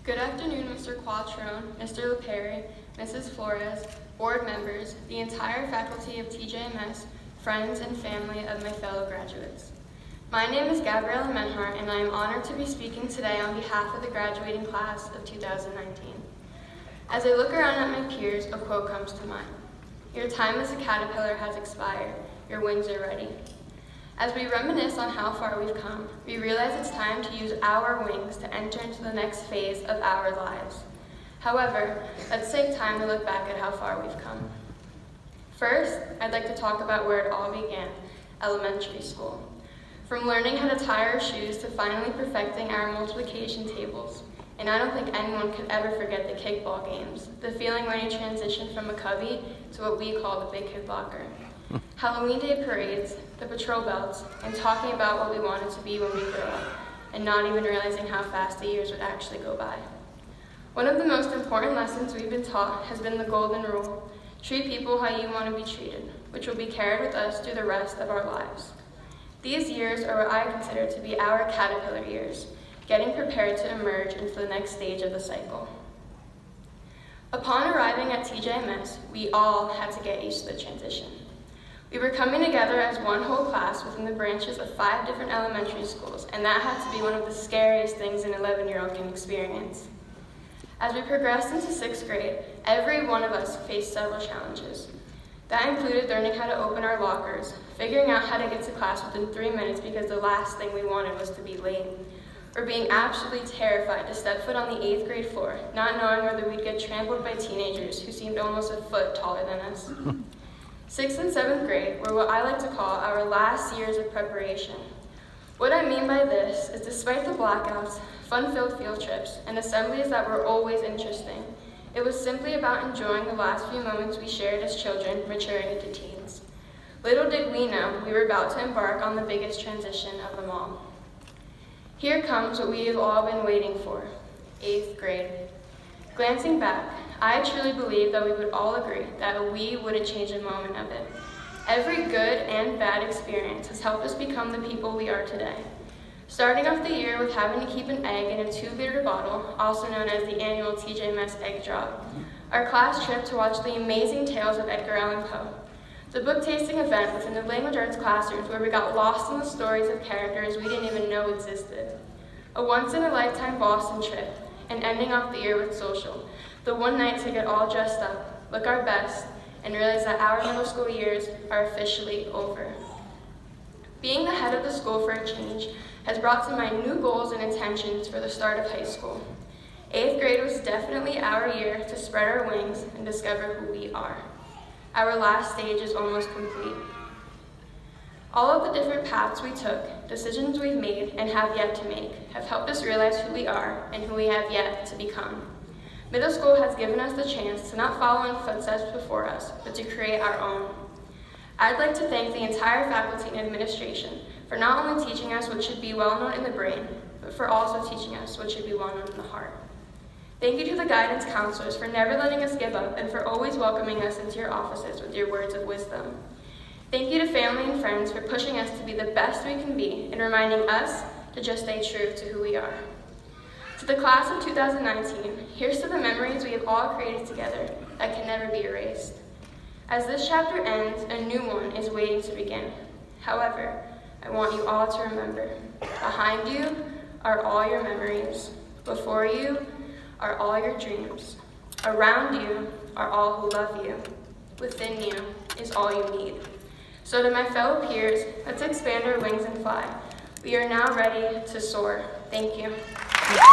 Good afternoon, Mr. Quattrone, Mr. LePerry, Mrs. Flores, board members, the entire faculty of TJMS, friends and family of my fellow graduates. My name is Gabriella Menyhart, and I am honored to be speaking today on behalf of the graduating class of 2019. As I look around at my peers, a quote comes to mind. Your time as a caterpillar has expired. Your wings are ready. As we reminisce on how far we've come, we realize it's time to use our wings to enter into the next phase of our lives. However, let's take time to look back at how far we've come. First, I'd like to talk about where it all began, elementary school. From learning how to tie our shoes to finally perfecting our multiplication tables. And I don't think anyone could ever forget the kickball games, the feeling when you transition from a cubby to what we call the big kid locker. Halloween day parades, the patrol belts, and talking about what we wanted to be when we grow up, and not even realizing how fast the years would actually go by. One of the most important lessons we've been taught has been the golden rule: treat people how you want to be treated, which will be carried with us through the rest of our lives. These years are what I consider to be our caterpillar years, getting prepared to emerge into the next stage of the cycle. Upon arriving at TJMS, we all had to get used to the transition. We were coming together as one whole class within the branches of 5 different elementary schools, and that had to be one of the scariest things an 11-year-old can experience. As we progressed into 6th grade, every one of us faced several challenges. That included learning how to open our lockers, figuring out how to get to class within 3 minutes because the last thing we wanted was to be late, or being absolutely terrified to step foot on the 8th grade floor, not knowing whether we'd get trampled by teenagers who seemed almost a foot taller than us. 6th and 7th grade were what I like to call our last years of preparation. What I mean by this is, despite the blackouts, fun-filled field trips, and assemblies that were always interesting, it was simply about enjoying the last few moments we shared as children maturing into teens. Little did we know we were about to embark on the biggest transition of them all. Here comes what we have all been waiting for, 8th grade. Glancing back, I truly believe that we would all agree that we wouldn't change a moment of it. Every good and bad experience has helped us become the people we are today. Starting off the year with having to keep an egg in a 2-liter bottle, also known as the annual TJMS egg drop. Our class trip to watch the amazing tales of Edgar Allan Poe. The book tasting event within the language arts classrooms where we got lost in the stories of characters we didn't even know existed. A once-in-a-lifetime Boston trip, and ending off the year with social. The one night to get all dressed up, look our best, and realize that our middle school years are officially over. Being the head of the school for a change has brought to mind new goals and intentions for the start of high school. 8th grade was definitely our year to spread our wings and discover who we are. Our last stage is almost complete. All of the different paths we took, decisions we've made and have yet to make, have helped us realize who we are and who we have yet to become. Middle school has given us the chance to not follow in footsteps before us, but to create our own. I'd like to thank the entire faculty and administration for not only teaching us what should be well known in the brain, but for also teaching us what should be well known in the heart. Thank you to the guidance counselors for never letting us give up and for always welcoming us into your offices with your words of wisdom. Thank you to family and friends for pushing us to be the best we can be and reminding us to just stay true to who we are. To the class of 2019, here's to the memories we have all created together that can never be erased. As this chapter ends, a new one is waiting to begin. However, I want you all to remember, behind you are all your memories. Before you are all your dreams. Around you are all who love you. Within you is all you need. So to my fellow peers, let's expand our wings and fly. We are now ready to soar. Thank you.